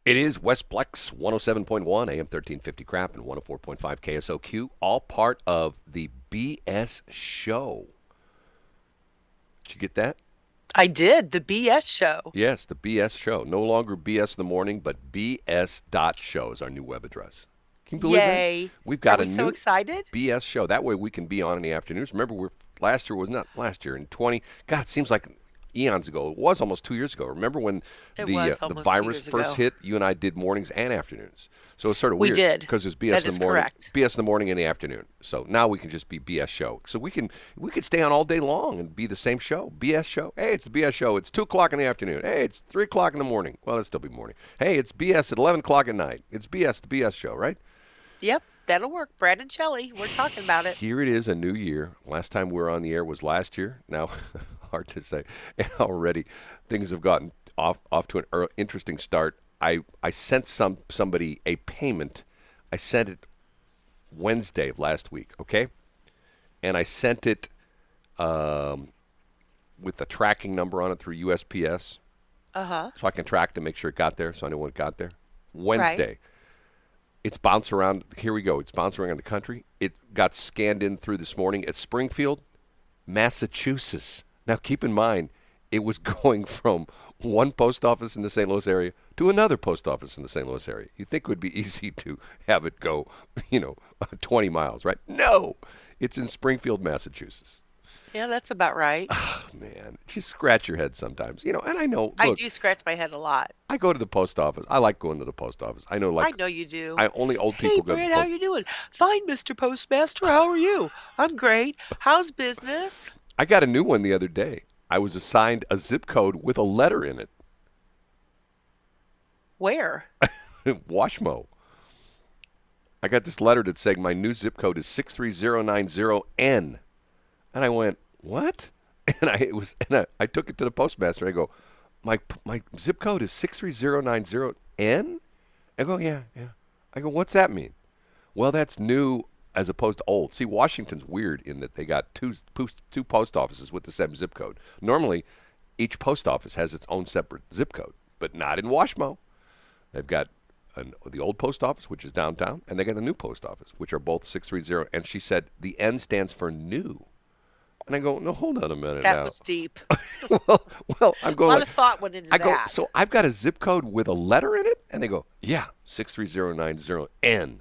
It is Westplex 107.1 AM 1350 KRAP and 104.5 KSLQ, all part of the BS show. Did you get that? I did, the BS show. Yes, the BS show. No longer BS in the morning, but BS.show is our new web address. Can you believe that? Yay. We've Are got a we so new excited? BS show. That way we can be on in the afternoons. Remember, last year was not last year in 20. God, it seems like eons ago. It was almost 2 years ago. Remember when It the was the almost two virus years first ago. hit? You and I did mornings and afternoons. So it's sort of We weird did. because there's BS That in is the morning, correct. BS in the morning and the afternoon. So now we can just be BS show. So we could stay on all day long and be the same show. BS show. Hey, it's the BS show. It's 2 o'clock in the afternoon. Hey, it's 3 o'clock in the morning. Well, it'll still be morning. Hey, it's BS at 11 o'clock at night. It's BS, the BS show, right? Yep, that'll work. Brad and Shelley, we're talking about it. Here it is, a new year. Last time we were on the air was last year. Now, hard to say. And already things have gotten off to an interesting start. I sent somebody a payment. I sent it Wednesday of last week, okay? And I sent it with the tracking number on it through USPS, Uh-huh. so I can track to make sure it got there, so I know when it got there. Right. Wednesday, it's bounced around. Here we go. It's bounced around the country. It got scanned in through this morning at Springfield, Massachusetts. Now, keep in mind, it was going from one post office in the St. Louis area to another post office in the St. Louis area. You'd think it would be easy to have it go, 20 miles, right? No, it's in Springfield, Massachusetts. Yeah, that's about right. Oh, man, just scratch your head sometimes, and I know, I look, do scratch my head a lot. I go to the post office. I like going to the post office. I know, I like, know you do. only old Hey, people go to the Brad, how post. you doing? Fine, Mr. Postmaster. How are you? I'm great. How's business? I got a new one the other day. I was assigned a zip code with a letter in it. Where? Washmo. I got this letter that saying my new zip code is 63090N. And I went, what? And I took it to the postmaster. I go, my zip code is 63090N? I go, yeah. I go, what's that mean? Well, that's new as opposed to old. See, Washington's weird in that they got two post offices with the same zip code. Normally, each post office has its own separate zip code, but not in Washmo. They've got the old post office, which is downtown, and they got the new post office, which are both 630. And she said the N stands for new. And I go, no, hold on a minute That now. was deep. well, I'm A going lot like, of thought went into I go, that. so I've got a zip code with a letter in it? And they go, yeah, 63090N.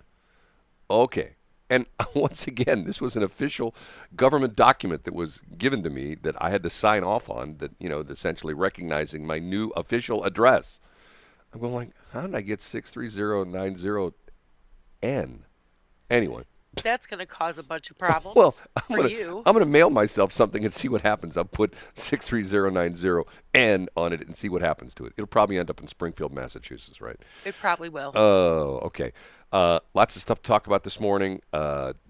Okay. And once again, this was an official government document that was given to me that I had to sign off on, that, essentially recognizing my new official address. I'm going like, how did I get 63090N? Anyway. That's going to cause a bunch of problems Well, for you. I'm gonna mail myself something and see what happens. I'll put 63090N on it and see what happens to it. It'll probably end up in Springfield, Massachusetts, right? It probably will. Oh, okay. Lots of stuff to talk about this morning.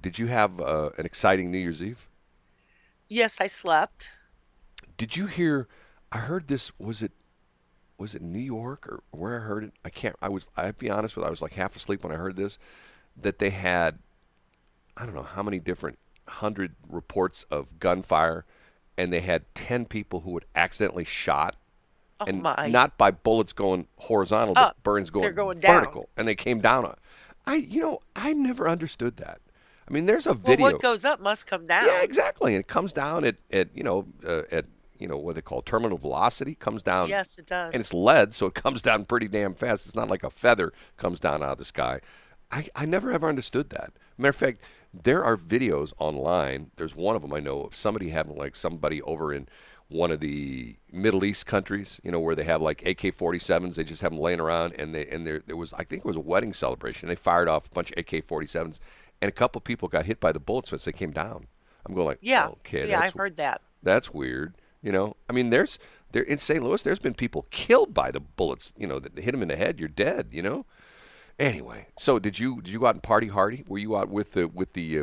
Did you have an exciting New Year's Eve? Yes, I slept. Did you hear? I heard this. Was it New York or where I heard it? I can't. I'd be honest with you, I was like half asleep when I heard this. That they had, I don't know how many different 100 reports of gunfire, and they had 10 people who had accidentally shot, Oh and my. not by bullets going horizontal, but Up. burns They're going going down. vertical, and they came down on. I never understood that. I mean, there's a Well, video. what goes up must come down. Yeah, exactly. And it comes down at what they call terminal velocity. Comes down, Yes, it does. and it's lead, so it comes down pretty damn fast. It's not like a feather comes down out of the sky. I never ever understood that. Matter of fact, there are videos online. There's one of them I know of somebody having like somebody over in one of the Middle East countries, where they have like AK-47s. They just have them laying around, and there was, I think it was a wedding celebration. They fired off a bunch of AK-47s, and a couple of people got hit by the bullets as they came down. I'm going like, Yeah. okay, Yeah, I've heard that. that's weird. I mean, there in St. Louis, there's been people killed by the bullets. That hit them in the head. You're dead. Anyway, so did you go out and party hardy? Were you out with the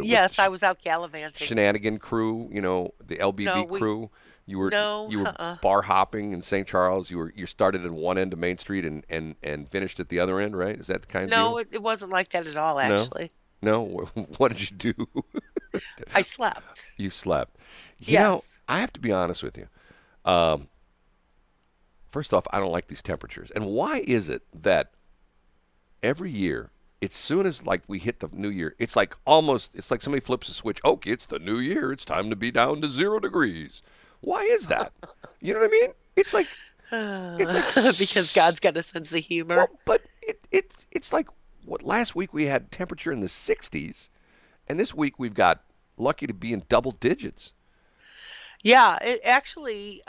Yes, I was out gallivanting. shenanigan crew? The LBB No, we crew. You were no, you were uh-uh. bar hopping in St. Charles. You started at one end of Main Street and finished at the other end, right? Is that the kind of No, deal? it wasn't like that at all, No, actually. no. What did you do? I slept. You slept. Yes. I have to be honest with you. Um, First off, I don't like these temperatures. And why is it that every year, as soon as like we hit the new year, it's like almost it's like somebody flips a switch. Okay, it's the new year. It's time to be down to 0 degrees. Why is that? You know what I mean? It's like Because God's got a sense of humor. well, but it's like what last week we had temperature in the 60s, and this week we've got lucky to be in double digits. Yeah, it actually,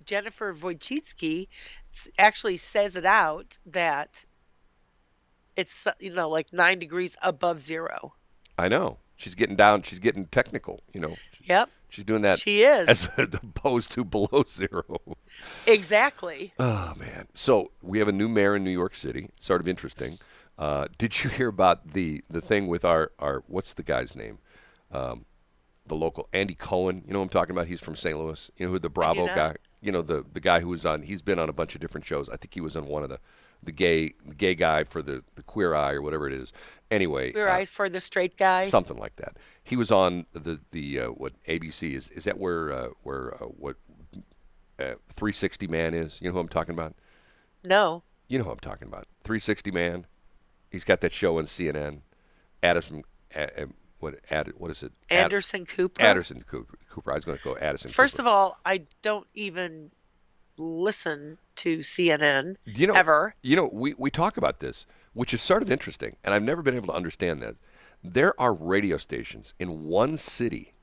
Jennifer Wojcicki actually says it out that it's, like 9 degrees above zero. I know. She's getting down. She's getting technical. Yep, She's doing that she is. as opposed to below zero. Exactly. Oh man! So we have a new mayor in New York City. It's sort of interesting. Did you hear about the thing with our what's the guy's name? The local Andy Cohen. You know what I'm talking about? He's from St. Louis. You know who the I do Bravo not. guy? You know the guy who was on. He's been on a bunch of different shows. I think he was on one of the gay guy for the Queer Eye or whatever it is. Anyway, We're eyes for the straight guy. something like that. He was on the what ABC is that where what 360 Man is? You know who I'm talking about? No. You know who I'm talking about? 360 Man. He's got that show on CNN. Addison, what is it? Anderson Cooper. Addison Cooper. I was going to go Addison First Cooper. of all, I don't even listen to CNN You know, ever. we talk about this, which is sort of interesting, and I've never been able to understand that. There are radio stations in one city.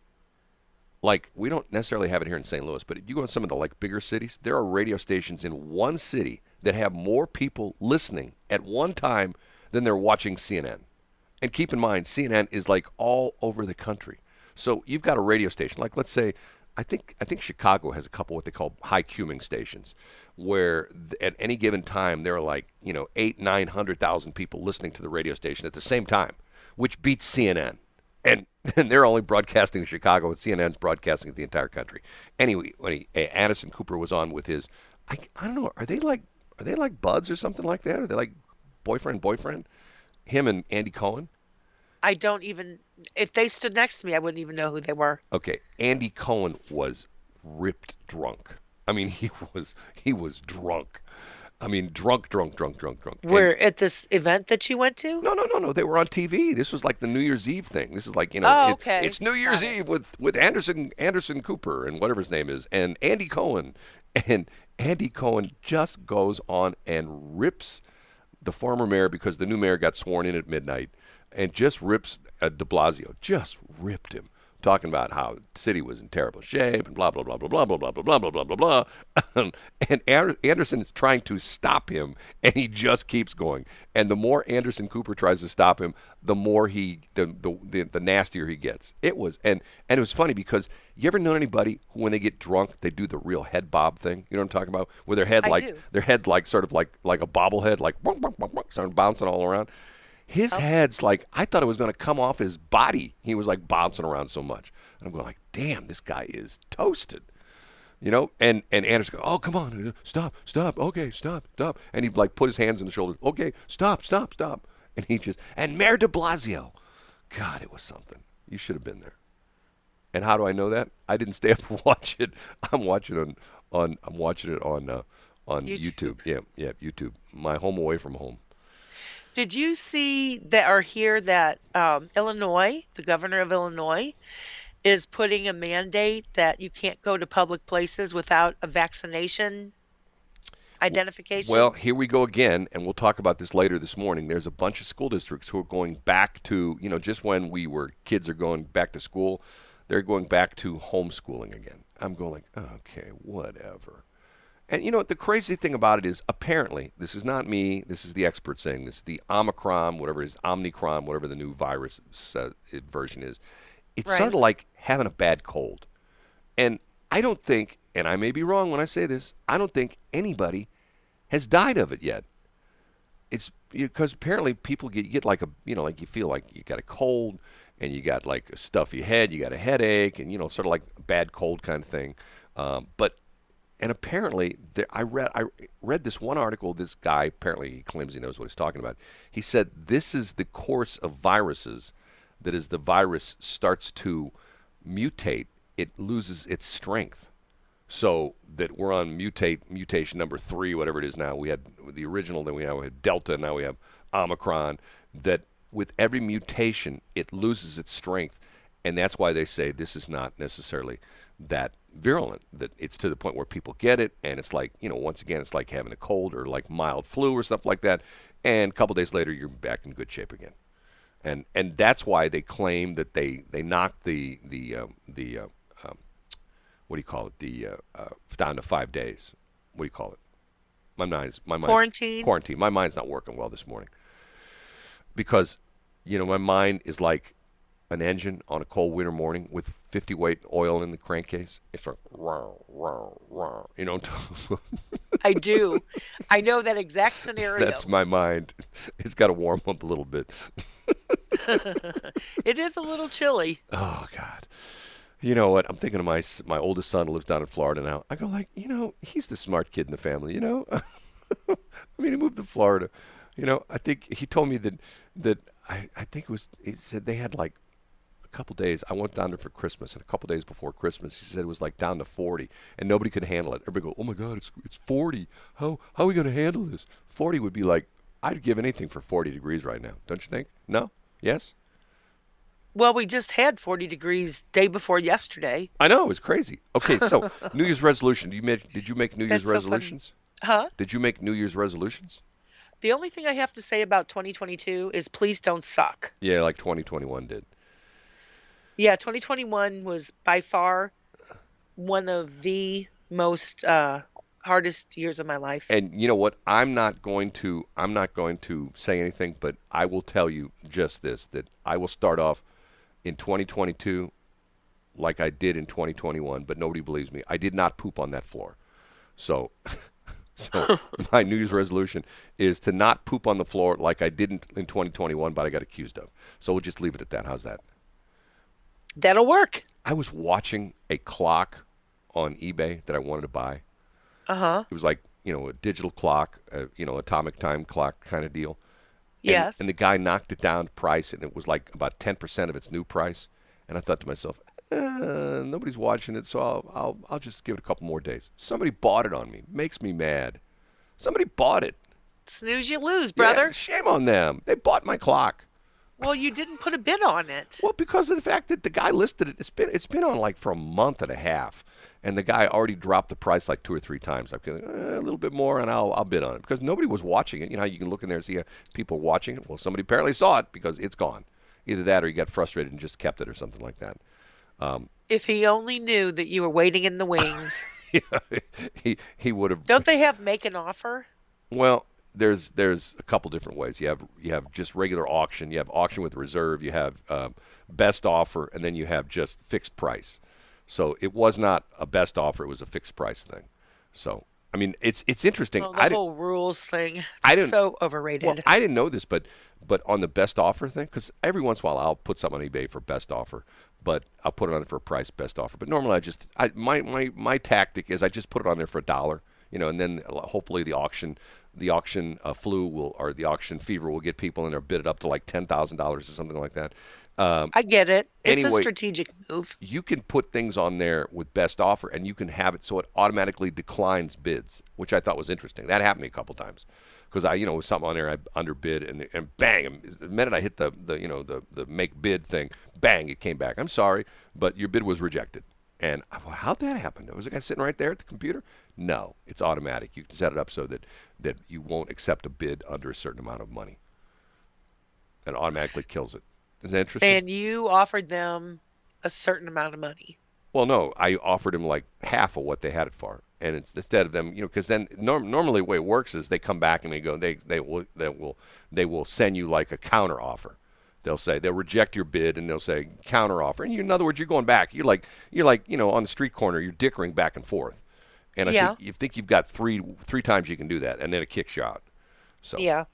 Like we don't necessarily have it here in St. Louis, but if you go to some of the like bigger cities, there are radio stations in one city that have more people listening at one time than they're watching CNN. And keep in mind, CNN is like all over the country. So you've got a radio station, like let's say, I think Chicago has a couple what they call high cuming stations, where at any given time there are like 800,000-900,000 people listening to the radio station at the same time, which beats CNN. And they're only broadcasting to Chicago, and CNN's broadcasting to the entire country. Anyway, when Addison Cooper was on with his, I don't know, are they like buds or something like that? Are they like boyfriend? Him and Andy Cohen. I don't even, if they stood next to me, I wouldn't even know who they were. Okay, Andy Cohen was ripped drunk. I mean, he was drunk. I mean, drunk. We're at this event that you went to? No. They were on TV. This was like the New Year's Eve thing. This is like Oh, okay. it's New Year's Eve with Anderson Cooper and whatever his name is and Andy Cohen, and Andy Cohen just goes on and rips the former mayor because the new mayor got sworn in at midnight, and just rips De Blasio. Just ripped him. Talking about how the city was in terrible shape and blah blah blah blah blah blah blah blah blah blah blah blah blah. And Anderson is trying to stop him, and he just keeps going. And the more Anderson Cooper tries to stop him, the more the nastier he gets. It was and it was funny because you ever know anybody who when they get drunk they do the real head bob thing? You know what I'm talking about? Where I do. their head like sort of like a bobblehead, like bonk, bonk, bonk, bonk, sort of bouncing all around. His Oh, head's like I thought it was going to come off his body. He was like bouncing around so much. And I'm going like, damn, this guy is toasted. And Anders go, oh, come on, stop, okay, stop. And he'd like put his hands on the shoulder, okay, stop. And and Mayor de Blasio. God, it was something. You should have been there. And how do I know that? I didn't stay up and watch it. I'm watching it on YouTube. YouTube. Yeah, YouTube. My home away from home. Did you see that or hear that Illinois, the governor of Illinois, is putting a mandate that you can't go to public places without a vaccination identification? Well, here we go again, and we'll talk about this later this morning. There's a bunch of school districts who are going back to, just when kids are going back to school, they're going back to homeschooling again. I'm going like, okay, whatever. And the crazy thing about it is, apparently, this is not me, this is the expert saying this, the Omicron, whatever it is, Omnicron, whatever the new virus version is, it's Right. sort of like having a bad cold. And I don't think, and I may be wrong when I say this, I don't think anybody has died of it yet. It's because apparently people you get like like you feel like you got a cold and you got like a stuffy head, you got a headache, and sort of like a bad cold kind of thing. And apparently, I read this one article. This guy apparently he claims he knows what he's talking about. He said this is the course of viruses. That as the virus starts to mutate, it loses its strength. So that we're on mutation number 3, whatever it is now. We had the original, then we had Delta, now we have Omicron. That with every mutation, it loses its strength, and that's why they say this is not necessarily that virulent. That it's to the point where people get it, and it's like, once again, it's like having a cold or like mild flu or stuff like that. And a couple days later, you're back in good shape again. And that's why they claim that they knocked the what do you call it? Down to 5 days. What do you call it? My mind's Quarantine. quarantine. My mind's not working well this morning because, my mind is like an engine on a cold winter morning with 50 weight oil in the crankcase. It's like rah, rah, rah, I do. I know that exact scenario. That's my mind. It's got to warm up a little bit. It is a little chilly. Oh God. You know what? I'm thinking of my oldest son who lives down in Florida now. I go like, he's the smart kid in the family, I mean, he moved to Florida. I think he told me that I think it was, he said they had like a couple days. I went down there for Christmas, and a couple days before Christmas, he said it was like down to 40, and nobody could handle it. Everybody go, oh my God, it's 40. How are we going to handle this? 40 would be like, I'd give anything for 40 degrees right now. Don't you think? No? Yes? Well, we just had 40 degrees day before yesterday. I know, it's crazy. Okay, so New Year's resolution. Did you make New Year's That's so resolutions? Huh? Did you make New Year's resolutions? The only thing I have to say about 2022 is please don't suck. Yeah, like 2021 did. Yeah, 2021 was by far one of the most hardest years of my life. And you know what? I'm not going to say anything, but I will tell you just this, that I will start off in 2022 like I did in 2021, but nobody believes me. I did not poop on that floor. So my New Year's resolution is to not poop on the floor like I didn't in 2021, but I got accused of. So we'll just leave it at that. How's that? That'll work. I was watching a clock on eBay that I wanted to buy. Uh-huh. It was like, a digital clock, atomic time clock kind of deal. Yes. And the guy knocked it down to price, and it was like about 10% of its new price. And I thought to myself, nobody's watching it, so I'll just give it a couple more days. Somebody bought it on me. Makes me mad. Somebody bought it. Snooze you lose, brother. Yeah, shame on them. They bought my clock. Well, you didn't put a bid on it. Well, because of the fact that the guy listed it. It's been on like for a month and a half, and the guy already dropped the price like 2 or 3 times. I'm going, a little bit more, and I'll bid on it because nobody was watching it. You know how you can look in there and see people watching it. Well, somebody apparently saw it because it's gone. Either that, or he got frustrated and just kept it, or something like that. If he only knew that you were waiting in the wings. Yeah, he would have. Don't they have make an offer? Well, there's a couple different ways. You have just regular auction. You have auction with reserve. You have best offer, and then you have just fixed price. So it was not a best offer; it was a fixed price thing. So I mean, it's interesting. Oh, the whole rules thing. So overrated. Well, I didn't know this, but on the best offer thing, because every once in a while I'll put something on eBay for best offer, but I'll put it on for a price best offer. But normally my tactic is I just put it on there for $1, and then hopefully the auction flu or the auction fever will get people in there, bid it up to like $10,000 or something like that. I get it. It's anyway, a strategic move. You can put things on there with best offer, and you can have it so it automatically declines bids, which I thought was interesting. That happened to me a couple times because with something on there I underbid, and bang, the minute I hit the make bid thing, bang, it came back. I'm sorry, but your bid was rejected. And I thought, how'd that happen? Was the guy sitting right there at the computer? No, it's automatic. You can set it up so that you won't accept a bid under a certain amount of money. And automatically kills it. Is that interesting? And you offered them a certain amount of money. Well, no, I offered them like half of what they had it for. And instead of them, because then normally the way it works is they come back and they will send you like a counter offer. They'll reject your bid and they'll say counter offer. And in other words, you're going back. You're like on the street corner, you're dickering back and forth. And I think you think you've got three times you can do that, and then it kicks you out. So yeah.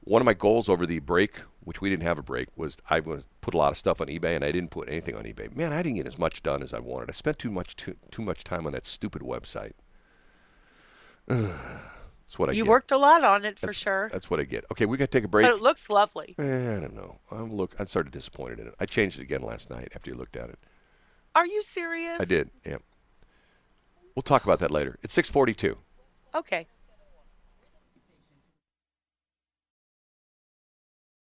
One of my goals over the break, which we didn't have a break, was I would put a lot of stuff on eBay, and I didn't put anything on eBay. Man, I didn't get as much done as I wanted. I spent too much time on that stupid website. That's what I get. You worked a lot on it for sure. That's what I get. Okay, we got to take a break. But it looks lovely. I don't know. I'm started disappointed in it. I changed it again last night after you looked at it. Are you I serious? did. Yeah. We'll talk about that later. It's 6:42. Okay.